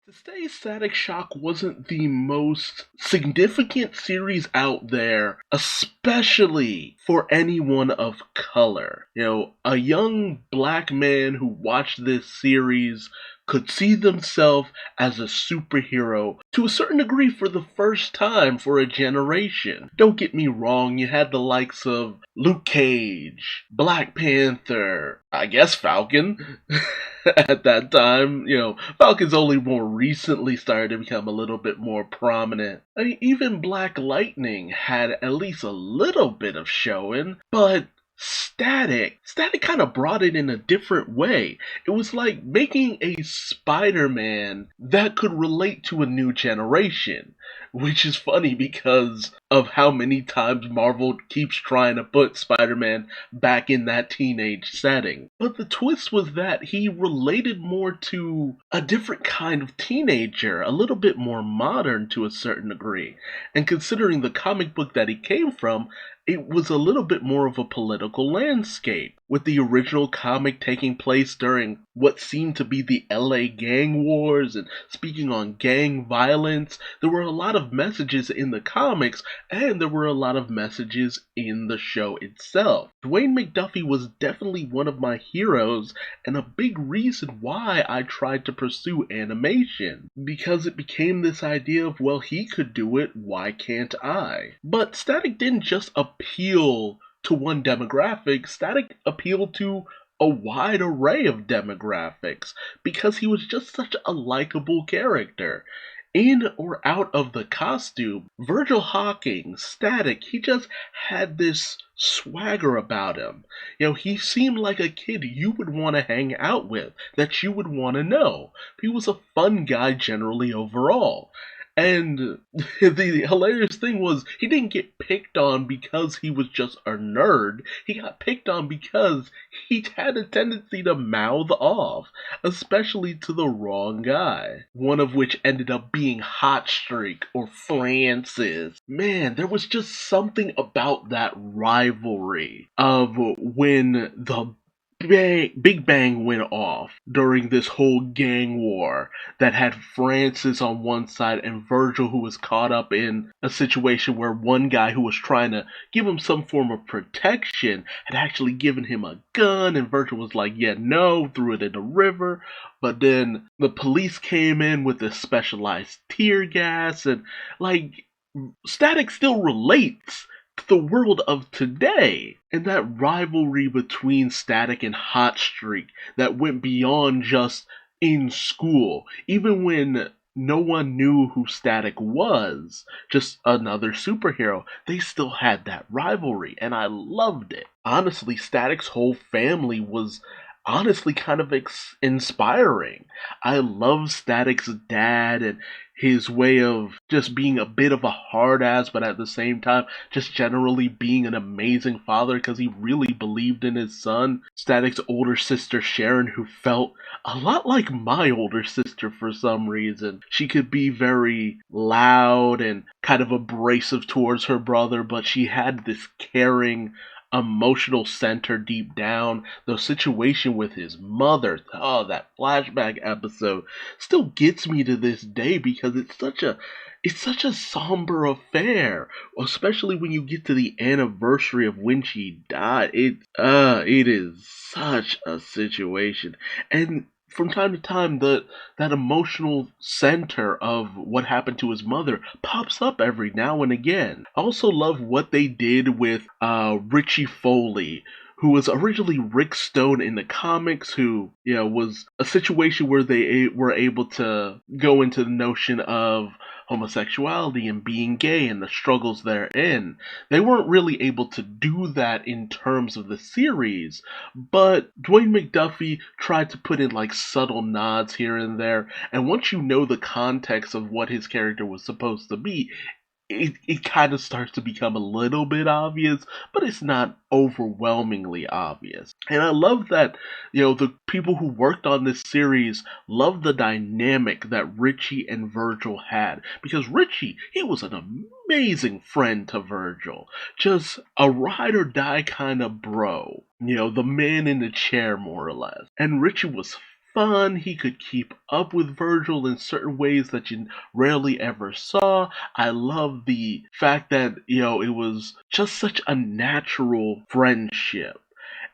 To say Static Shock wasn't the most significant series out there, especially for anyone of color. A young black man who watched this series could see themselves as a superhero to a certain degree for the first time for a generation. Don't get me wrong, you had the likes of Luke Cage, Black Panther, I guess Falcon. At that time, Falcon's only more recently started to become a little bit more prominent. I mean, even Black Lightning had at least a little bit of showing, but Static kind of brought it in a different way. It was like making a Spider-Man that could relate to a new generation, which is funny because of how many times Marvel keeps trying to put Spider-Man back in that teenage setting. But the twist was that he related more to a different kind of teenager, a little bit more modern to a certain degree. And considering the comic book that he came from, it was a little bit more of a political landscape, with the original comic taking place during what seemed to be the LA gang wars and speaking on gang violence. There were a lot of messages in the comics, and there were a lot of messages in the show itself. Dwayne McDuffie was definitely one of my heroes, and a big reason why I tried to pursue animation, because it became this idea of, well, he could do it, why can't I? But Static didn't just appeal to one demographic. Static appealed to a wide array of demographics because he was just such a likable character. In or out of the costume, Virgil Hawking, Static, he just had this swagger about him. He seemed like a kid you would want to hang out with, that you would want to know. He was a fun guy generally overall. And the hilarious thing was, he didn't get picked on because he was just a nerd. He got picked on because he had a tendency to mouth off, especially to the wrong guy. One of which ended up being Hotstreak or Francis. Man, there was just something about that rivalry of when the Big Bang went off during this whole gang war that had Francis on one side and Virgil, who was caught up in a situation where one guy who was trying to give him some form of protection had actually given him a gun, and Virgil was like, yeah, no, threw it in the river. But then the police came in with this specialized tear gas, and Static still relates the world of today, and that rivalry between Static and Hotstreak that went beyond just in school, even when no one knew who Static was, just another superhero, they still had that rivalry, and I loved it. Honestly, Static's whole family was honestly kind of inspiring. I love Static's dad and his way of just being a bit of a hard ass, but at the same time, just generally being an amazing father because he really believed in his son. Static's older sister Sharon, who felt a lot like my older sister for some reason. She could be very loud and kind of abrasive towards her brother, but she had this caring, emotional center deep down. The situation with his mother, that flashback episode still gets me to this day because it's such a somber affair, especially when you get to the anniversary of when she died. It is such a situation. And from time to time, that emotional center of what happened to his mother pops up every now and again. I also love what they did with Richie Foley, who was originally Rick Stone in the comics, who was a situation where they were able to go into the notion of homosexuality and being gay and the struggles therein. They weren't really able to do that in terms of the series, but Dwayne McDuffie tried to put in subtle nods here and there, and once you know the context of what his character was supposed to be, it kind of starts to become a little bit obvious, but it's not overwhelmingly obvious. And I love that, the people who worked on this series loved the dynamic that Richie and Virgil had. Because Richie, he was an amazing friend to Virgil. Just a ride or die kind of bro. The man in the chair, more or less. And Richie was fun. He could keep up with Virgil in certain ways that you rarely ever saw. I love the fact that, it was just such a natural friendship.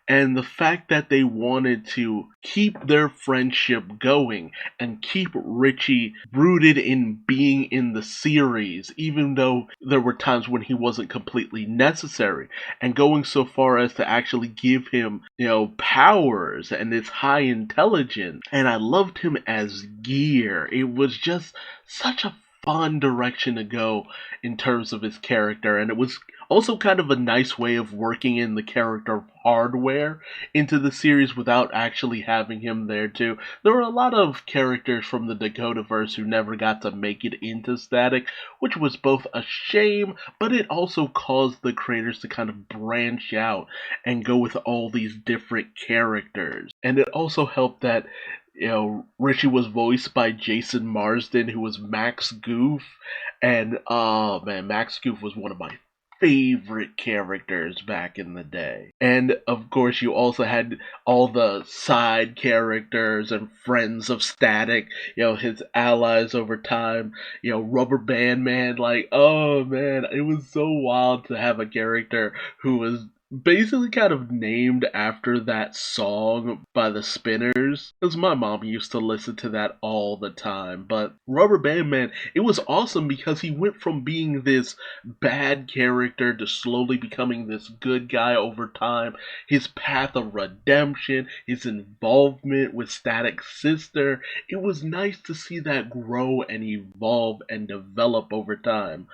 And the fact that they wanted to keep their friendship going and keep Richie rooted in being in the series, even though there were times when he wasn't completely necessary, and going so far as to actually give him, powers and this high intelligence. And I loved him as Gear. It was just such a fun direction to go in terms of his character, and it was also kind of a nice way of working in the character of Hardware into the series without actually having him there too. There were a lot of characters from the Dakotaverse who never got to make it into Static, which was both a shame, but it also caused the creators to kind of branch out and go with all these different characters. And it also helped that Richie was voiced by Jason Marsden, who was Max Goof, and oh man, Max Goof was one of my favorite characters back in the day. And of course, you also had all the side characters and friends of Static, his allies over time, Rubber Band Man. Like, oh man, it was so wild to have a character who was basically kind of named after that song by the Spinners, because my mom used to listen to that all the time. But Rubber Band Man, it was awesome because he went from being this bad character to slowly becoming this good guy over time. His path of redemption, his involvement with Static's sister, it was nice to see that grow and evolve and develop over time.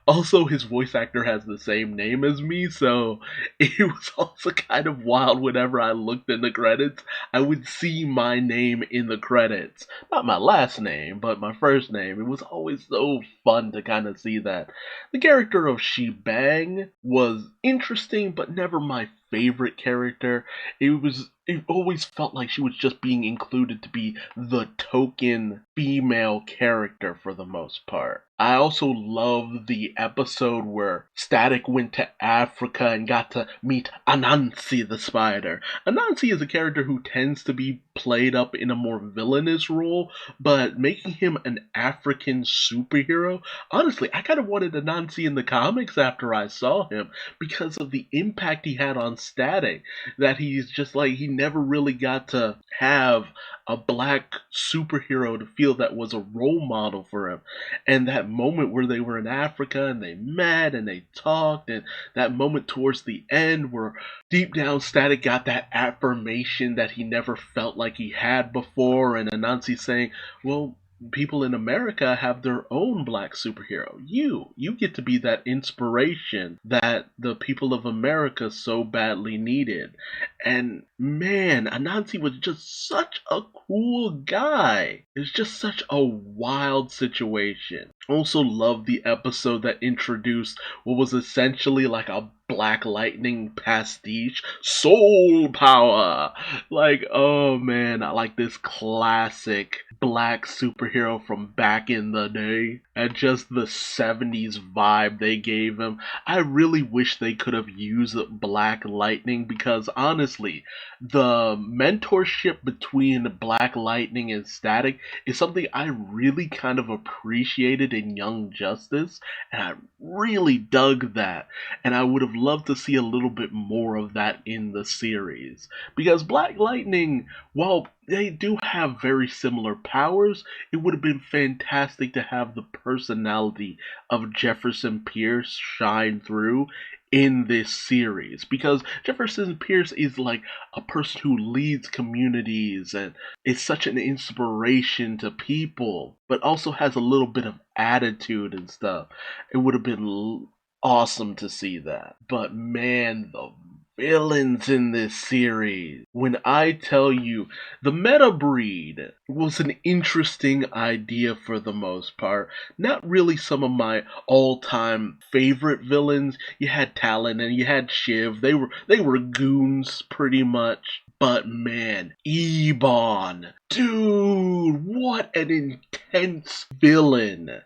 Also, his voice actor has the same name as me, so it was also kind of wild whenever I looked in the credits. I would see my name in the credits. Not my last name, but my first name. It was always so fun to kind of see that. The character of Shebang was interesting, but never my favorite character. It always felt like she was just being included to be the token female character for the most part. I also love the episode where Static went to Africa and got to meet Anansi the spider. Anansi is a character who tends to be played up in a more villainous role, but making him an African superhero, honestly, I kind of wanted Anansi in the comics after I saw him because of the impact he had on Static, that he's just like, he never really got to have a black superhero to feel that was a role model for him. And that moment where they were in Africa and they met and they talked, and that moment towards the end where deep down Static got that affirmation that he never felt like he had before, and Anansi saying, well, people in America have their own black superhero. You get to be that inspiration that the people of America so badly needed. And man, Anansi was just such a cool guy. It's just such a wild situation. Also love the episode that introduced what was essentially like a Black Lightning pastiche, Soul Power. Like, oh man, I like this classic black superhero from back in the day, and just the 70s vibe they gave him. I really wish they could have used Black Lightning, because honestly, the mentorship between Black Lightning and Static is something I really kind of appreciated in Young Justice, and I really dug that. And I would have loved to see a little bit more of that in the series. Because Black Lightning, while they do have very similar powers, it would have been fantastic to have the personality of Jefferson Pierce shine through in this series, because Jefferson Pierce is like a person who leads communities and is such an inspiration to people, but also has a little bit of attitude and stuff. It would have been awesome to see that. But man, the villains in this series. When I tell you, the meta breed was an interesting idea for the most part. Not really some of my all-time favorite villains. You had Talon and you had Shiv. They were goons pretty much. But man, Ebon, dude, what an intense villain.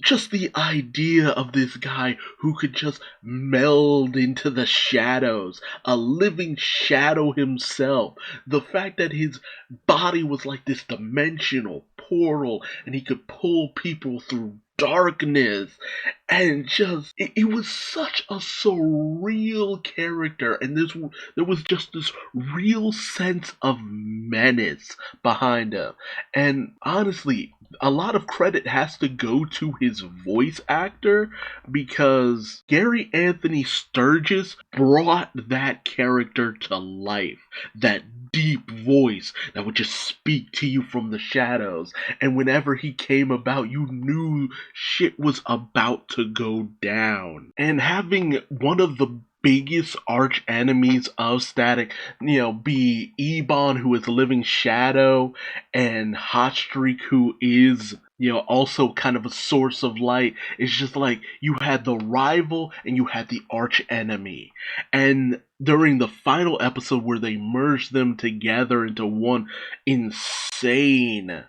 Just the idea of this guy who could just meld into the shadows, a living shadow himself. The fact that his body was like this dimensional portal and he could pull people through darkness, and just it was such a surreal character, and there was just this real sense of menace behind him. And honestly, a lot of credit has to go to his voice actor, because Gary Anthony Sturgis brought that character to life. That deep voice that would just speak to you from the shadows. And whenever he came about, you knew shit was about to go down. And having one of the biggest arch enemies of Static, be Ebon, who is a living shadow, and Hotstreak, who is also kind of a source of light. It's just like you had the rival and you had the arch enemy. And during the final episode where they merged them together into one insane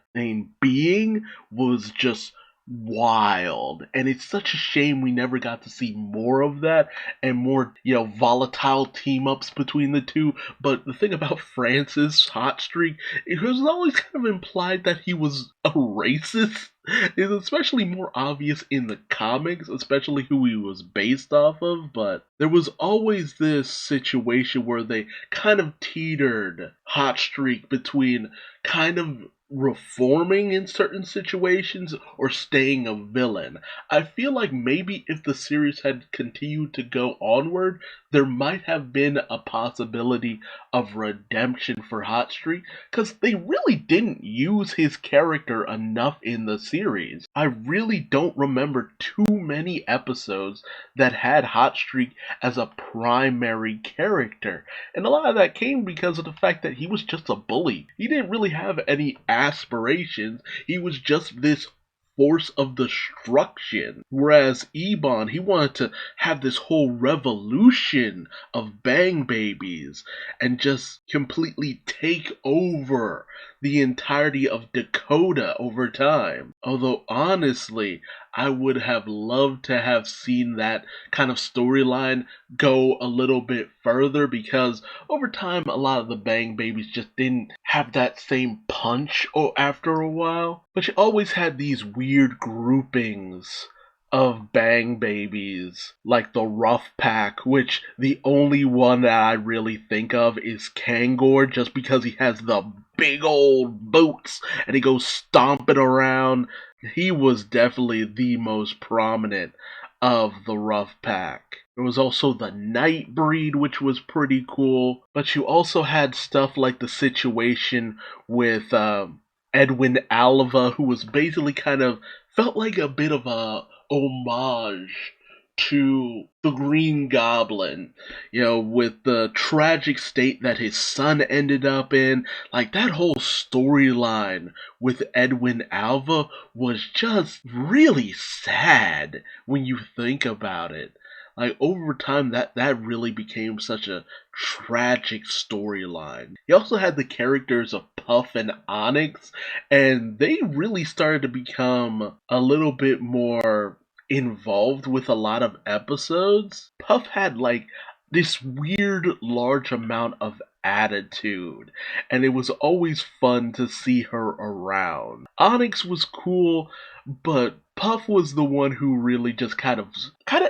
being was just wild. And it's such a shame we never got to see more of that and more, volatile team ups between the two. But the thing about Francis Hotstreak, it was always kind of implied that he was a racist. It's especially more obvious in the comics, especially who he was based off of, but there was always this situation where they kind of teetered Hotstreak between kind of reforming in certain situations or staying a villain. I feel like maybe if the series had continued to go onward, there might have been a possibility of redemption for Hotstreak, because they really didn't use his character enough in the series. I really don't remember too many episodes that had Hotstreak as a primary character, and a lot of that came because of the fact that he was just a bully. He didn't really have any aspirations. He was just this force of destruction. Whereas Ebon, he wanted to have this whole revolution of bang babies and just completely take over the entirety of Dakota over time. Although honestly, I would have loved to have seen that kind of storyline go a little bit further, because over time a lot of the bang babies just didn't have that same punch after a while. But you always had these weird groupings of bang babies, like the Rough Pack, which the only one that I really think of is Kangor, just because he has the big old boots and he goes stomping around. He was definitely the most prominent of the Rough Pack. There was also the Nightbreed, which was pretty cool, but you also had stuff like the situation with Edwin Alva, who was basically kind of felt like a bit of a homage to the Green Goblin, with the tragic state that his son ended up in. Like, that whole storyline with Edwin Alva was just really sad when you think about it. Like, over time, that really became such a tragic storyline. You also had the characters of Puff and Onyx, and they really started to become a little bit more involved with a lot of episodes. Puff had like this weird large amount of attitude, and it was always fun to see her around. Onyx was cool, but Puff was the one who really just kind of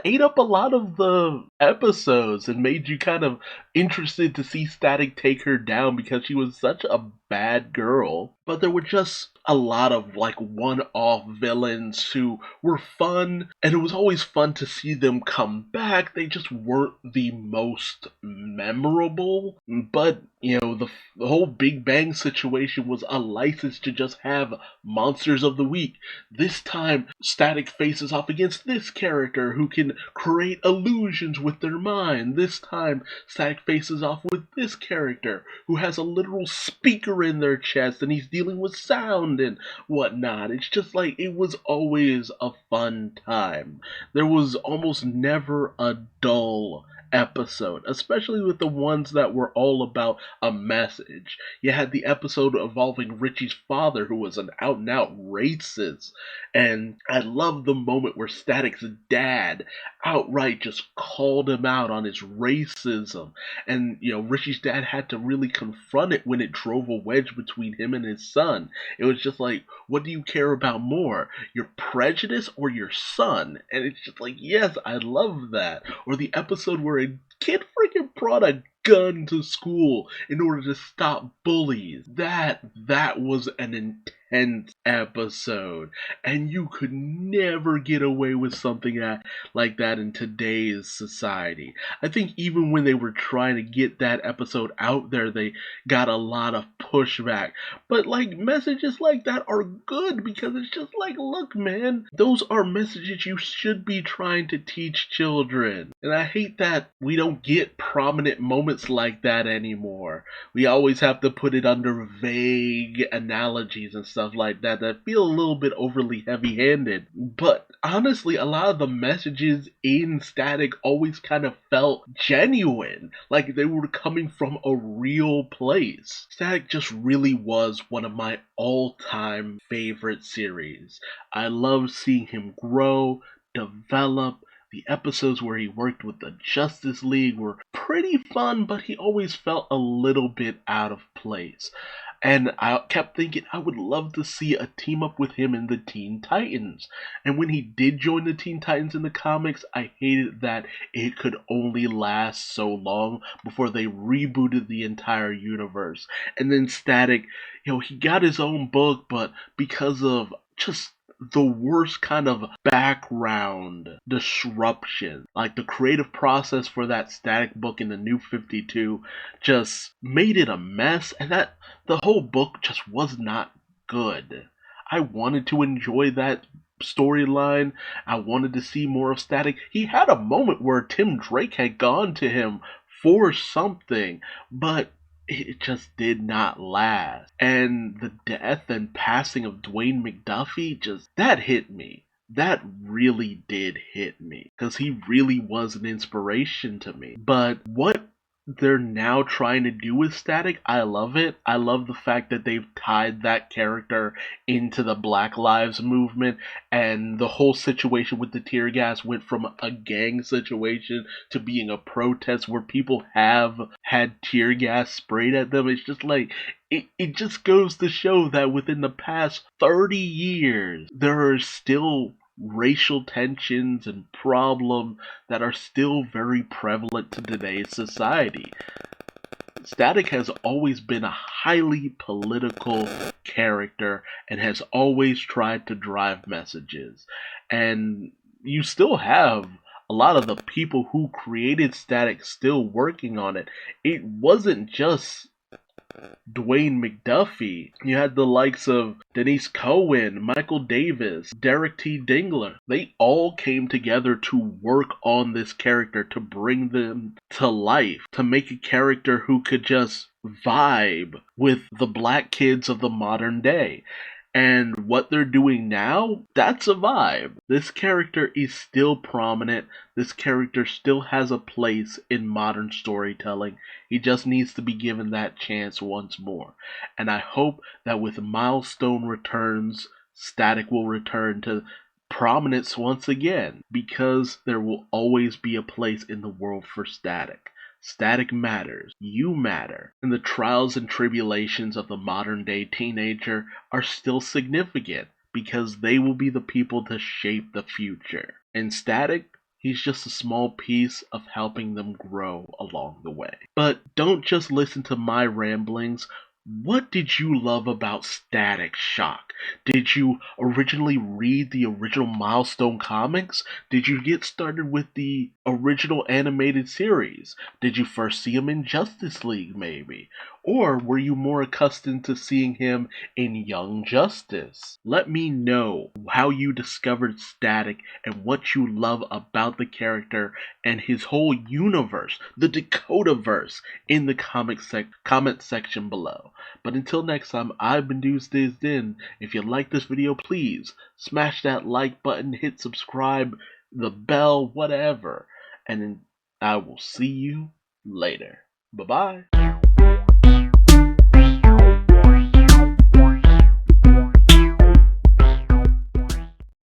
ate up a lot of the episodes and made you kind of interested to see Static take her down, because she was such a bad girl. But there were just a lot of like one-off villains who were fun, and it was always fun to see them come back. They just weren't the most memorable, but the whole Big Bang situation was a license to just have monsters of the week. This time, Static faces off against this character who can create illusions with their mind. This time, Static faces off with this character who has a literal speaker in their chest and he's dealing with sound and whatnot. It's just like, it was always a fun time. There was almost never a dull episode, especially with the ones that were all about a message. You had the episode involving Richie's father, who was an out and out racist, and I love the moment where Static's dad outright just called him out on his racism. And, Richie's dad had to really confront it when it drove a wedge between him and his son. It was just like, what do you care about more, your prejudice or your son? And it's just like, yes, I love that. Or the episode where a kid freaking brought a gun to school in order to stop bullies. That was an intense episode, and you could never get away with something like that in today's society. I think even when they were trying to get that episode out there, they got a lot of pushback. But messages like that are good, because it's just like, look, man, those are messages you should be trying to teach children. And I hate that we don't get prominent moments like that anymore. We always have to put it under vague analogies and stuff like that feel a little bit overly heavy-handed. But honestly, a lot of the messages in Static always kind of felt genuine, like they were coming from a real place. Static just really was one of my all-time favorite series. I loved seeing him grow, develop. The episodes where he worked with the Justice League were pretty fun, but he always felt a little bit out of place. And I kept thinking I would love to see a team up with him in the Teen Titans. And when he did join the Teen Titans in the comics, I hated that it could only last so long before they rebooted the entire universe. And then Static, he got his own book, but because of just the worst kind of background disruption, like the creative process for that Static book in the New 52 just made it a mess, and that the whole book just was not good. I wanted to enjoy that storyline. I wanted to see more of Static. He had a moment where Tim Drake had gone to him for something, but it just did not last. And the death and passing of Dwayne McDuffie, that hit me. That really did hit me, because he really was an inspiration to me. But what they're now trying to do with Static, I love it. I love the fact that they've tied that character into the Black Lives Movement, and the whole situation with the tear gas went from a gang situation to being a protest where people have had tear gas sprayed at them. It's just like, it just goes to show that within the past 30 years, there are still racial tensions and problems that are still very prevalent to today's society. Static has always been a highly political character and has always tried to drive messages. And you still have a lot of the people who created Static still working on it. It wasn't just Dwayne McDuffie. You had the likes of Denise Cohen, Michael Davis, Derek T. Dingler. They all came together to work on this character, to bring them to life, to make a character who could just vibe with the black kids of the modern day. And what they're doing now, that's a vibe. This character is still prominent. This character still has a place in modern storytelling. He just needs to be given that chance once more. And I hope that with Milestone returns, Static will return to prominence once again, because there will always be a place in the world for Static. Static matters. You matter. And the trials and tribulations of the modern day teenager are still significant, because they will be the people to shape the future. And Static, he's just a small piece of helping them grow along the way. But don't just listen to my ramblings. What did you love about Static Shock? Did you originally read the original Milestone comics? Did you get started with the original animated series? Did you first see him in Justice League, maybe? Or were you more accustomed to seeing him in Young Justice? Let me know how you discovered Static and what you love about the character and his whole universe, the Dakotaverse, in the comment section below. But until next time, I've been Duuz-Diz-Din. If you like this video, please smash that like button, hit subscribe, the bell, whatever. And I will see you later. Bye-bye.